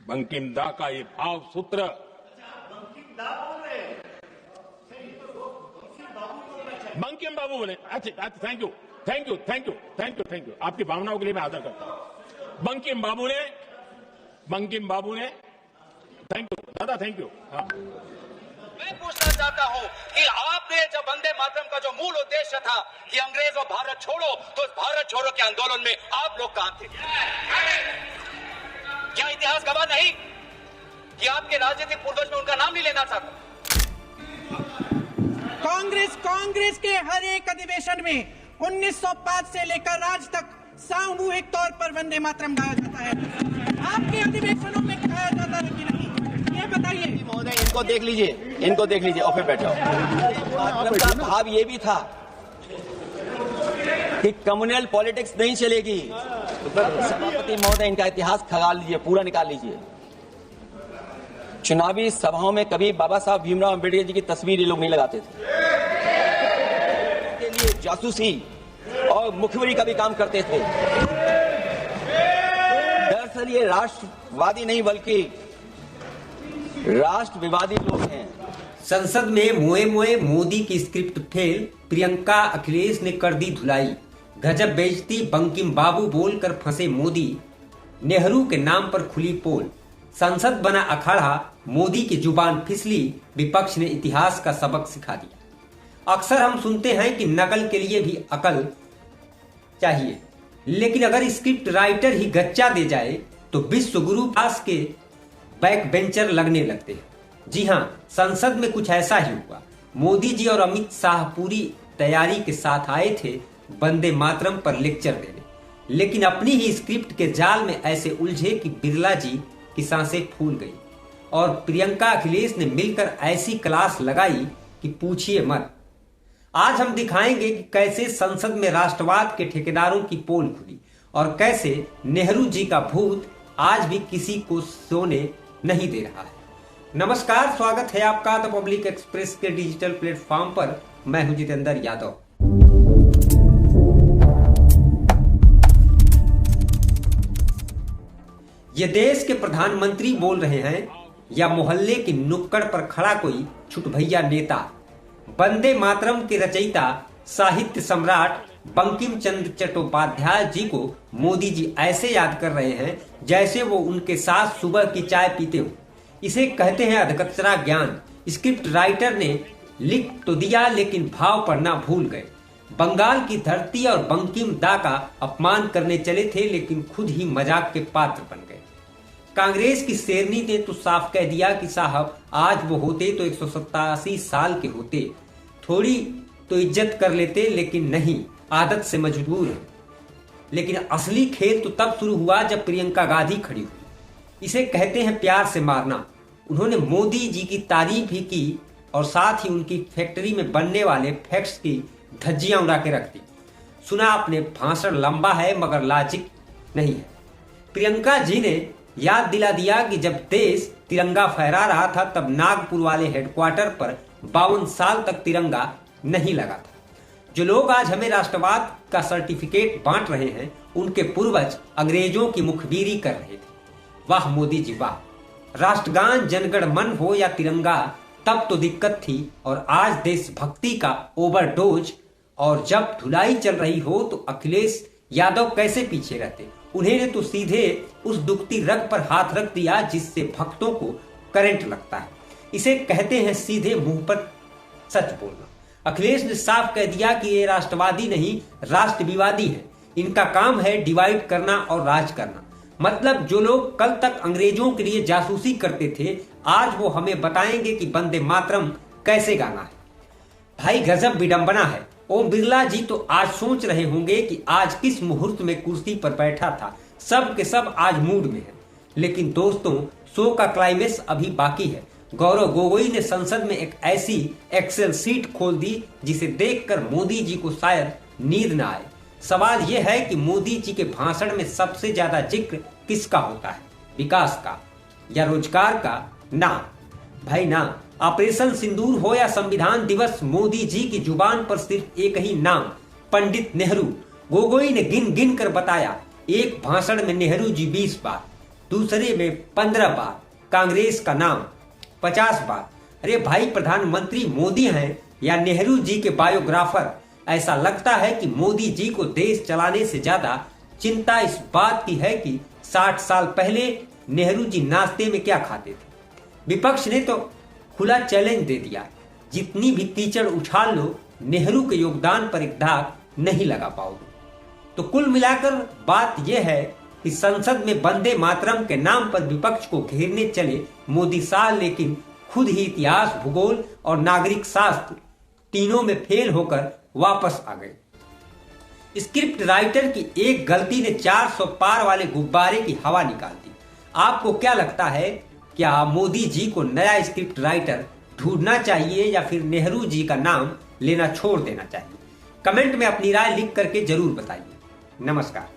बंकिम दा का ये भाव सूत्र बंकिम बाबू बोले। अच्छा, थैंक यू। आपकी भावनाओं के लिए मैं आदर करता हूं। बंकिम बाबू ने थैंक यू दादा, थैंक यू। हाँ। मैं पूछना चाहता हूं कि आपने जब वंदे मातरम का जो मूल उद्देश्य था कि अंग्रेज और भारत छोड़ो, तो इस भारत छोड़ो के आंदोलन में आप लोग कहां थे? क्या इतिहास गवाह नहीं कि आपके राजनीतिक पूर्वज में उनका नाम नहीं लेना चाहता? कांग्रेस के हर एक अधिवेशन में 1905 से लेकर आज तक सामूहिक तौर पर वंदे मातरम गाया जाता है। आपके अधिवेशनों में गाया जाता है कि नहीं, ये बताइए। महोदय, इनको देख लीजिए और फिर बैठो। मातरम का भाव ये भी था कि कम्युनल पॉलिटिक्स नहीं चलेगी। सभापति महोदय, इनका इतिहास खंगाल लीजिए, पूरा निकाल लीजिए। चुनावी सभाओं में कभी बाबा साहब भीमराव अम्बेडकर जी की तस्वीर ये लोग नहीं लगाते थे। के लिए जासूसी और मुखबिरी का भी काम करते थे। दरअसल ये राष्ट्रवादी नहीं बल्कि राष्ट्र-विवादी लोग हैं। संसद में मोए मोए मोदी की स्क्रिप्ट फेल, प्रियंका अखिलेश ने कर दी धुलाई। गजब बेइज्जती, बंकिम बाबू बोलकर फंसे मोदी। नेहरू के नाम पर खुली पोल। संसद बना अखाड़ा, मोदी की जुबान फिसली, विपक्ष ने इतिहास का सबक सिखा दिया। अक्सर हम सुनते हैं कि नकल के लिए भी अकल चाहिए, लेकिन अगर स्क्रिप्ट राइटर ही गच्चा दे जाए तो विश्व गुरु पास के बैक बेंचर लगने लगते हैं। जी हां, संसद में कुछ ऐसा ही हुआ। मोदी जी और अमित शाह पूरी तैयारी के साथ आए थे वंदे मातरम पर लेक्चर देने, लेकिन अपनी ही स्क्रिप्ट के जाल में ऐसे उलझे कि बिरला जी की सांसें फूल गई और प्रियंका अखिलेश ने मिलकर ऐसी क्लास लगाई कि पूछिए मत। आज हम दिखाएंगे कि कैसे संसद में राष्ट्रवाद के ठेकेदारों की पोल खुली और कैसे नेहरू जी का भूत आज भी किसी को सोने नहीं दे रहा है। नमस्कार, स्वागत है आपका द पब्लिक एक्सप्रेस के डिजिटल प्लेटफॉर्म पर। मैं हूं जितेंद्र यादव। ये देश के प्रधानमंत्री बोल रहे हैं या मोहल्ले की नुक्कड़ पर खड़ा कोई छुटभैया नेता? वंदे मातरम के रचयिता साहित्य सम्राट बंकिम चंद्र चट्टोपाध्याय जी को मोदी जी ऐसे याद कर रहे हैं जैसे वो उनके साथ सुबह की चाय पीते हो। इसे कहते हैं अधकचरा ज्ञान। स्क्रिप्ट राइटर ने लिख तो दिया लेकिन भाव पढ़ना भूल गए। बंगाल की धरती और बंकिम दा का अपमान करने चले थे लेकिन खुद ही मजाक के पात्र बन गए। कांग्रेस की शेरनी ने तो साफ कह दिया कि साहब आज वो होते तो 187 साल के होते, थोड़ी तो इज्जत कर लेते, लेकिन नहीं, आदत से मजबूर है। लेकिन असली खेल तो तब शुरू हुआ जब प्रियंका गांधी खड़ी हुई। इसे कहते हैं प्यार से मारना। उन्होंने मोदी जी की तारीफ भी की और साथ ही उनकी फैक्ट्री में बनने वाले फैक्ट्स की धज्जियां उड़ा के रख दी। सुना आपने, भाषण लंबा है मगर लॉजिक नहीं है। प्रियंका जी ने याद दिला दिया कि जब देश तिरंगा फहरा रहा था तब नागपुर वाले हेडक्वार्टर पर 52 साल तक तिरंगा नहीं लगा था। जो लोग आज हमें राष्ट्रवाद का सर्टिफिकेट बांट रहे हैं, उनके पूर्वज अंग्रेजों की मुखबिरी कर रहे थे। वाह मोदी जी वाह। राष्ट्रगान जनगण मन हो या तिरंगा, तब तो दिक्कत थी और आज देशभक्ति का ओवरडोज। और जब धुलाई चल रही हो तो अखिलेश यादव कैसे पीछे रहते? उन्हें तो सीधे उस दुखती रग पर हाथ रख दिया जिससे भक्तों को करंट लगता है। इसे कहते हैं सीधे मुंह पर सच बोलना। अखिलेश ने साफ कह दिया कि ये राष्ट्रवादी नहीं, राष्ट्र-विवादी है। इनका काम है डिवाइड करना और राज करना। मतलब जो लोग कल तक अंग्रेजों के लिए जासूसी करते थे, आज वो हमें बताएंगे कि वंदे मातरम कैसे गाना है। भाई गजब विडंबना है। ओम बिरला जी तो आज सोच रहे होंगे कि आज किस मुहूर्त में कुर्सी पर बैठा था। सब के सब आज मूड में है। लेकिन दोस्तों, शो का क्लाइमेक्स अभी बाकी है। गौरव गोगोई ने संसद में एक ऐसी एक्सेल सीट खोल दी जिसे देखकर मोदी जी को शायद नींद न आए। सवाल यह है कि मोदी जी के भाषण में सबसे ज्यादा जिक्र किसका होता है? विकास का या रोजगार का? ना भाई ना। ऑपरेशन सिंदूर हो या संविधान दिवस, मोदी जी की जुबान पर सिर्फ एक ही नाम, पंडित नेहरू। गोगोई ने गिन गिन कर बताया, एक भाषण में नेहरू जी 20 बार। दूसरे में 15 बार, कांग्रेस का नाम 50 बार। अरे भाई, प्रधानमंत्री मोदी हैं या नेहरू जी के बायोग्राफर? ऐसा लगता है कि मोदी जी को देश चलाने से ज्यादा चिंता इस बात की है कि 60 साल पहले नेहरू जी नाश्ते में क्या खाते थे। विपक्ष ने तो खुला चैलेंज दे दिया, जितनी भी कीचड़ उछाल लो, नेहरू के योगदान पर एक दाग नहीं लगा पाओगे। तो कुल मिलाकर बात यह है कि संसद में वंदे मातरम के नाम पर विपक्ष को घेरने चले मोदी साहब, लेकिन खुद ही इतिहास, भूगोल और नागरिक शास्त्र तीनों में फेल होकर वापस आ गए। स्क्रिप्ट राइटर की एक गलती ने 400 पार वाले गुब्बारे की हवा निकाल दी। आपको क्या लगता है, क्या मोदी जी को नया स्क्रिप्ट राइटर ढूंढना चाहिए या फिर नेहरू जी का नाम लेना छोड़ देना चाहिए? कमेंट में अपनी राय लिख करके जरूर बताइए। नमस्कार।